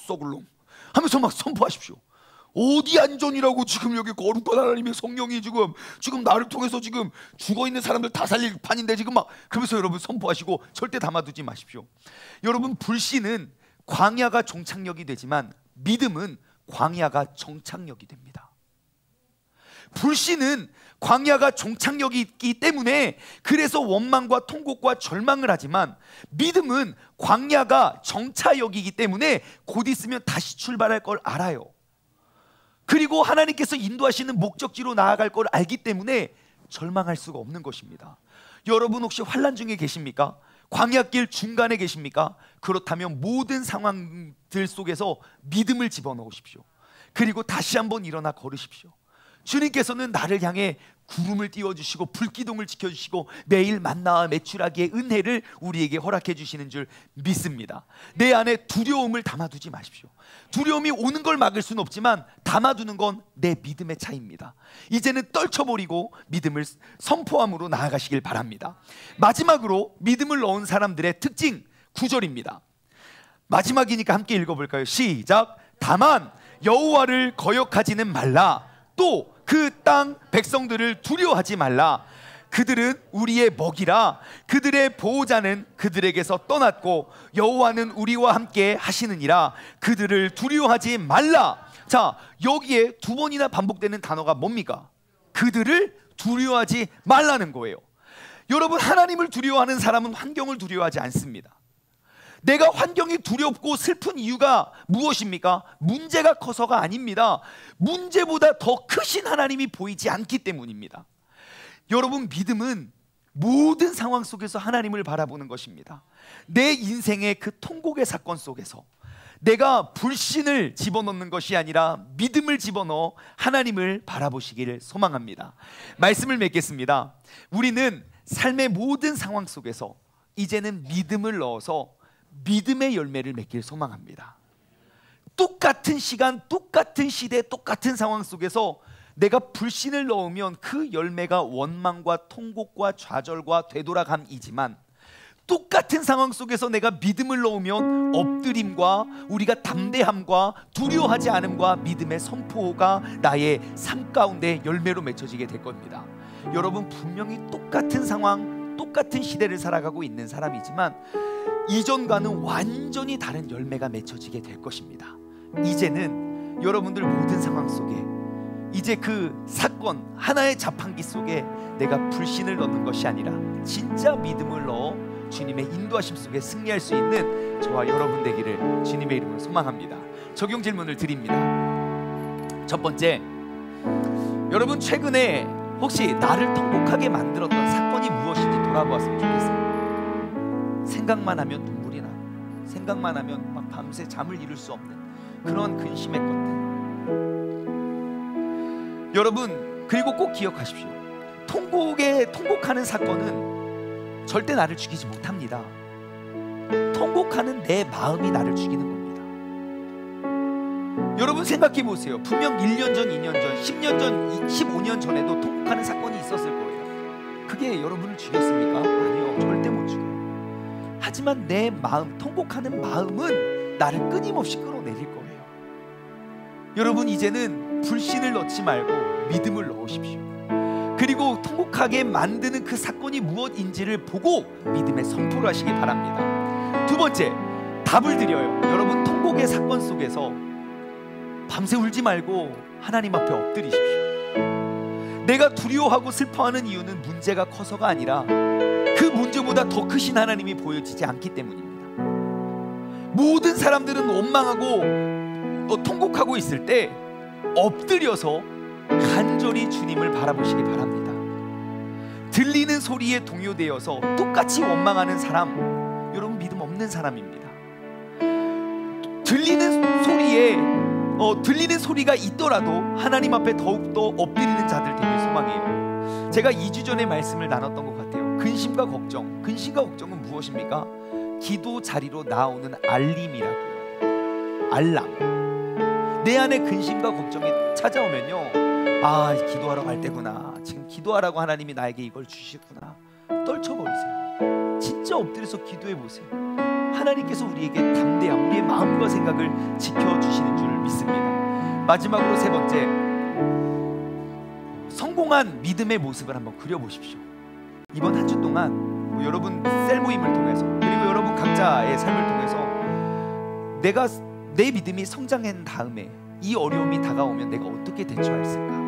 Speaker 1: 썩을 놈 하면서 막 선포하십시오. 어디 안전이라고 지금 여기 거룩한 하나님의 성령이 지금 나를 통해서 지금 죽어있는 사람들 다 살릴 판인데 지금 막 그러면서 여러분 선포하시고 절대 담아두지 마십시오. 여러분, 불신은 광야가 종착역이 되지만 믿음은 광야가 정착역이 됩니다. 불신은 광야가 종착역이 있기 때문에 그래서 원망과 통곡과 절망을 하지만 믿음은 광야가 정차역이기 때문에 곧 있으면 다시 출발할 걸 알아요. 그리고 하나님께서 인도하시는 목적지로 나아갈 걸 알기 때문에 절망할 수가 없는 것입니다. 여러분 혹시 환난 중에 계십니까? 광야길 중간에 계십니까? 그렇다면 모든 상황들 속에서 믿음을 집어넣으십시오. 그리고 다시 한번 일어나 걸으십시오. 주님께서는 나를 향해 구름을 띄워주시고 불기둥을 지켜주시고 매일 만나와 메추라기의 은혜를 우리에게 허락해 주시는 줄 믿습니다. 내 안에 두려움을 담아두지 마십시오. 두려움이 오는 걸 막을 수는 없지만 담아두는 건 내 믿음의 차이입니다. 이제는 떨쳐버리고 믿음을 선포함으로 나아가시길 바랍니다. 마지막으로 믿음을 넣은 사람들의 특징 9절입니다. 마지막이니까 함께 읽어볼까요? 시작. 다만 여호와를 거역하지는 말라. 또 그 땅 백성들을 두려워하지 말라. 그들은 우리의 먹이라. 그들의 보호자는 그들에게서 떠났고 여호와는 우리와 함께 하시느니라. 그들을 두려워하지 말라. 자, 여기에 두 번이나 반복되는 단어가 뭡니까? 그들을 두려워하지 말라는 거예요. 여러분, 하나님을 두려워하는 사람은 환경을 두려워하지 않습니다. 내가 환경이 두렵고 슬픈 이유가 무엇입니까? 문제가 커서가 아닙니다. 문제보다 더 크신 하나님이 보이지 않기 때문입니다. 여러분, 믿음은 모든 상황 속에서 하나님을 바라보는 것입니다. 내 인생의 그 통곡의 사건 속에서 내가 불신을 집어넣는 것이 아니라 믿음을 집어넣어 하나님을 바라보시기를 소망합니다. 말씀을 맺겠습니다. 우리는 삶의 모든 상황 속에서 이제는 믿음을 넣어서 믿음의 열매를 맺길 소망합니다. 똑같은 시간, 똑같은 시대, 똑같은 상황 속에서 내가 불신을 넣으면 그 열매가 원망과 통곡과 좌절과 되돌아감이지만, 똑같은 상황 속에서 내가 믿음을 넣으면 엎드림과 우리가 담대함과 두려워하지 않음과 믿음의 선포가 나의 삶 가운데 열매로 맺혀지게 될 겁니다. 여러분, 분명히 똑같은 상황, 똑같은 시대를 살아가고 있는 사람이지만 이전과는 완전히 다른 열매가 맺혀지게 될 것입니다. 이제는 여러분들 모든 상황 속에 이제 그 사건 하나의 자판기 속에 내가 불신을 넣는 것이 아니라 진짜 믿음을 넣어 주님의 인도하심 속에 승리할 수 있는 저와 여러분 되기를 주님의 이름으로 소망합니다. 적용 질문을 드립니다. 첫 번째, 여러분 최근에 혹시 나를 통곡하게 만들었던 사건이 무엇인지 돌아보았으면 좋겠어요. 생각만 하면 눈물이 나, 생각만 하면 막 밤새 잠을 이룰 수 없는 그런 근심의 것들. 여러분, 그리고 꼭 기억하십시오. 통곡하는 사건은 절대 나를 죽이지 못합니다. 통곡하는 내 마음이 나를 죽이는 겁니다. 여러분 생각해 보세요. 분명 1년 전, 2년 전, 10년 전, 15년 전에도 통곡하는 사건이 있었을 거예요. 그게 여러분을 죽였습니까? 아니요, 절대 못 죽여요. 하지만 내 마음, 통곡하는 마음은 나를 끊임없이 끌어내릴 거예요. 여러분, 이제는 불신을 넣지 말고 믿음을 넣으십시오. 그리고 통곡하게 만드는 그 사건이 무엇인지를 보고 믿음의 선포를 하시기 바랍니다. 두 번째, 답을 드려요. 여러분, 통곡의 사건 속에서 밤새 울지 말고 하나님 앞에 엎드리십시오. 내가 두려워하고 슬퍼하는 이유는 문제가 커서가 아니라 그 문제보다 더 크신 하나님이 보여지지 않기 때문입니다. 모든 사람들은 원망하고 통곡하고 있을 때 엎드려서 간절히 주님을 바라보시기 바랍니다. 들리는 소리에 동요되어서 똑같이 원망하는 사람, 여러분 믿음 없는 사람입니다. 들리는 소리가 있더라도 하나님 앞에 더욱더 엎드리는 자들 되길 소망해요. 제가 2주 전에 말씀을 나눴던 것 같아요. 근심과 걱정은 무엇입니까? 기도 자리로 나오는 알림이라고요. 알람. 내 안에 근심과 걱정이 찾아오면요, 아, 기도하러 갈 때구나, 지금 기도하라고 하나님이 나에게 이걸 주시구나, 떨쳐버리세요. 진짜 엎드려서 기도해보세요. 하나님께서 우리에게 담대함, 우리의 마음과 생각을 지켜주시는 줄 믿습니다. 마지막으로 세 번째, 성공한 믿음의 모습을 한번 그려보십시오. 이번 한 주 동안 여러분 셀 모임을 통해서, 그리고 여러분 각자의 삶을 통해서 내 믿음이 성장한 다음에 이 어려움이 다가오면 내가 어떻게 대처했을까?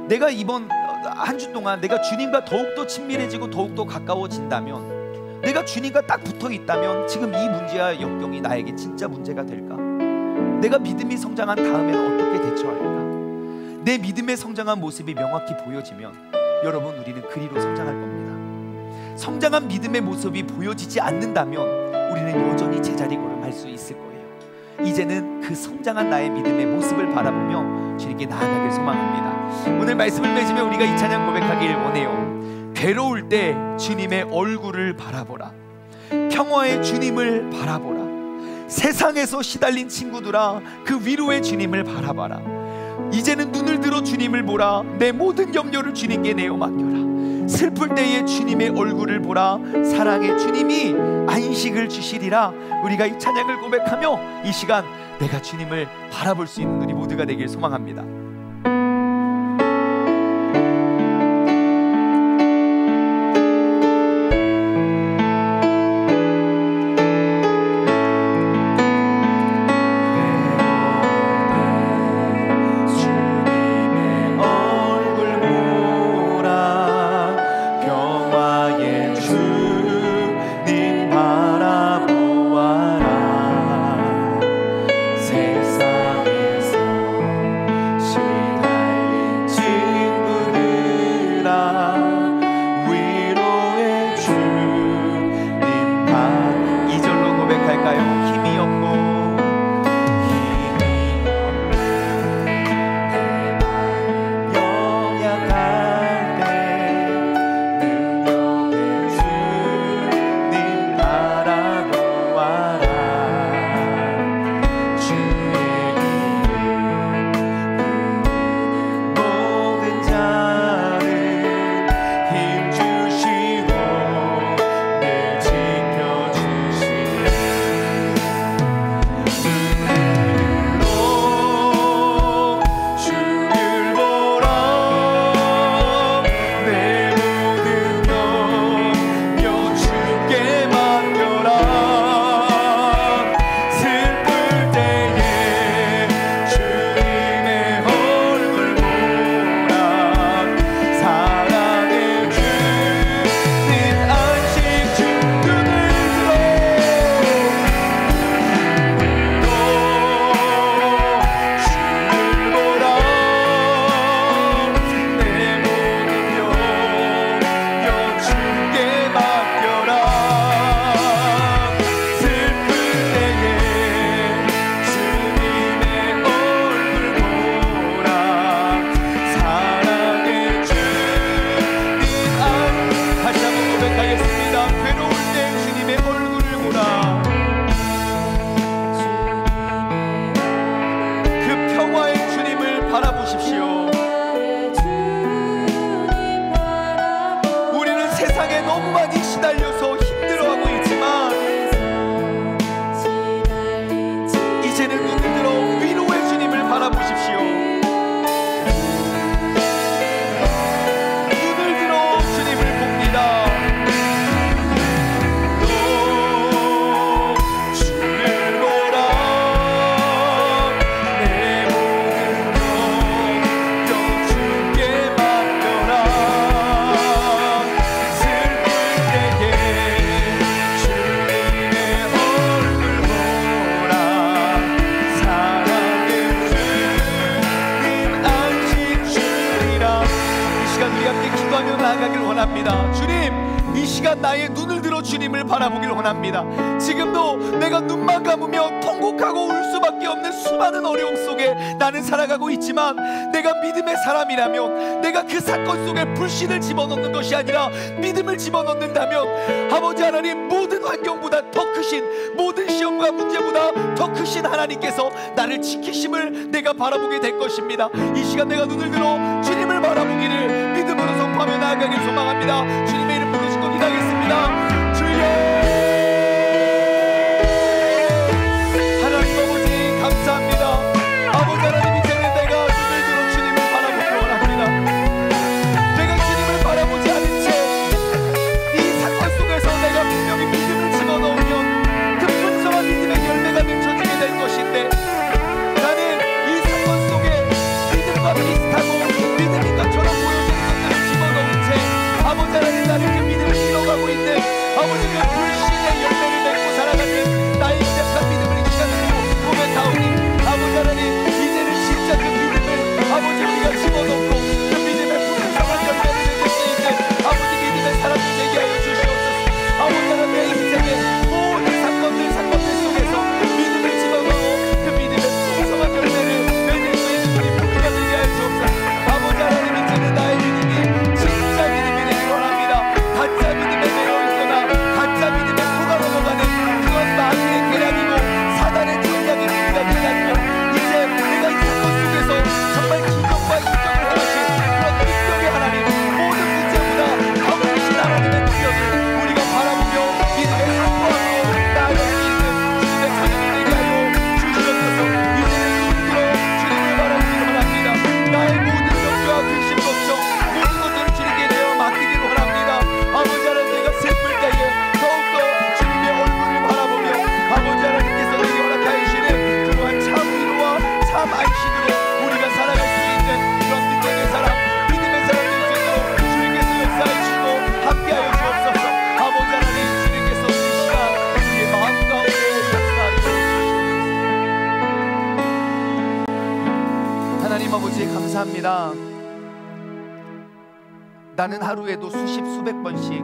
Speaker 1: 내가 이번 한 주 동안 내가 주님과 더욱더 친밀해지고 더욱더 가까워진다면, 내가 주님과 딱 붙어 있다면 지금 이 문제와 역경이 나에게 진짜 문제가 될까? 내가 믿음이 성장한 다음에는 어떻게 대처할까? 내 믿음의 성장한 모습이 명확히 보여지면 여러분, 우리는 그리로 성장할 겁니다. 성장한 믿음의 모습이 보여지지 않는다면 우리는 여전히 제자리 걸음할 수 있을 거예요. 이제는 그 성장한 나의 믿음의 모습을 바라보며 주님께 나아가길 소망합니다. 오늘 말씀을 맺으며 우리가 이 찬양 고백하길 원해요. 괴로울 때 주님의 얼굴을 바라보라. 평화의 주님을 바라보라. 세상에서 시달린 친구들아, 그 위로의 주님을 바라봐라. 이제는 눈을 들어 주님을 보라. 내 모든 염려를 주님께 내어 맡겨라. 슬플 때에 주님의 얼굴을 보라. 사랑의 주님이 안식을 주시리라. 우리가 이 찬양을 고백하며 이 시간 내가 주님을 바라볼 수 있는 우리 모두가 되길 소망합니다.
Speaker 2: 주님, 이 시간 나의 눈을 들어 주님을 바라보길 원합니다. 지금도 내가 눈만 감으며 통곡하고 울 수밖에 없는 수많은 어려움 속에 나는 살아가고 있지만, 내가 믿음의 사람이라면, 내가 그 사건 속에 불신을 집어넣는 것이 아니라 믿음을 집어넣는다면, 아버지 하나님, 모든 환경보다 더 크신, 모든 시험과 문제보다 더 크신 하나님께서 나를 지키심을 내가 바라보게 될 것입니다. 이 시간 내가 눈을 들어 주님을 바라보기를 믿음으로 선포하며 나아가길 소망합니다. 주님의 이름 부르시고 기도하겠습니다. 주여, 하나님 아버지 감사합니다. 아버지 하나님, 이제는 내가 눈을 들어 주님을 바라보기 원합니다. 내가 주님을 바라보지 않은 채 이 사건 속에서 내가 분명히 믿음을 집어넣으면 그 풍성한 믿음의 열매가 맺혀지게 될 것인데, 나는 이 사건 속에 믿음과 비슷하고 믿음인 것처럼 보여지는 것들을 집어넣은 채 아버지 하나님, 나를 그 믿음을 잃어가고 있는
Speaker 1: 하나님 아버지 감사합니다. 나는 하루에도 수십 수백 번씩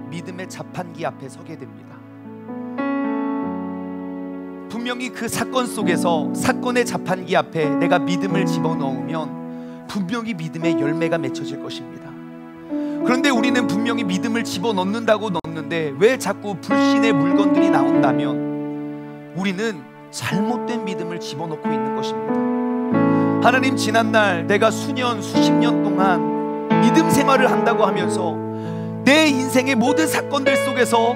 Speaker 1: 믿음의 자판기 앞에 서게 됩니다. 분명히 그 사건 속에서 사건의 자판기 앞에 내가 믿음을 집어넣으면 분명히 믿음의 열매가 맺혀질 것입니다. 그런데 우리는 분명히 믿음을 집어넣는다고 넣는데 왜 자꾸 불신의 물건들이 나온다면 우리는 잘못된 믿음을 집어넣고 있는 것입니다. 하나님, 지난날 내가 수년 수십 년 동안 믿음 생활을 한다고 하면서 내 인생의 모든 사건들 속에서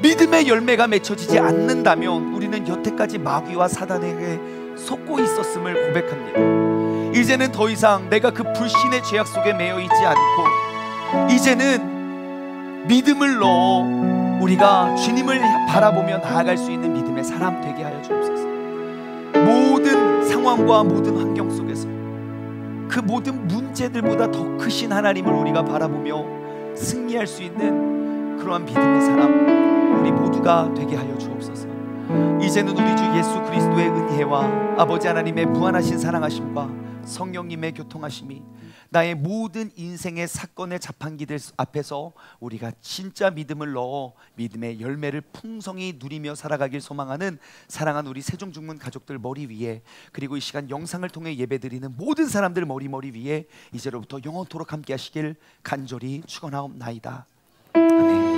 Speaker 1: 믿음의 열매가 맺혀지지 않는다면 우리는 여태까지 마귀와 사단에게 속고 있었음을 고백합니다. 이제는 더 이상 내가 그 불신의 죄악 속에 매여 있지 않고 이제는 믿음을 넣어 우리가 주님을 바라보며 나아갈 수 있는 믿음의 사람 되게 하여 주옵소서. 모든 상황과 모든 환경 속에서 그 모든 문제들보다 더 크신 하나님을 우리가 바라보며 승리할 수 있는 그러한 믿음의 사람 우리 모두가 되게 하여 주옵소서. 이제는 우리 주 예수 그리스도의 은혜와 아버지 하나님의 무한하신 사랑하심과 성령님의 교통하심이 나의 모든 인생의 사건의 자판기들 앞에서 우리가 진짜 믿음을 넣어 믿음의 열매를 풍성히 누리며 살아가길 소망하는 사랑하는 우리 세종중문 가족들 머리 위에, 그리고 이 시간 영상을 통해 예배드리는 모든 사람들 머리 위에 이제로부터 영원토록 함께 하시길 간절히 축원하옵나이다. 아멘.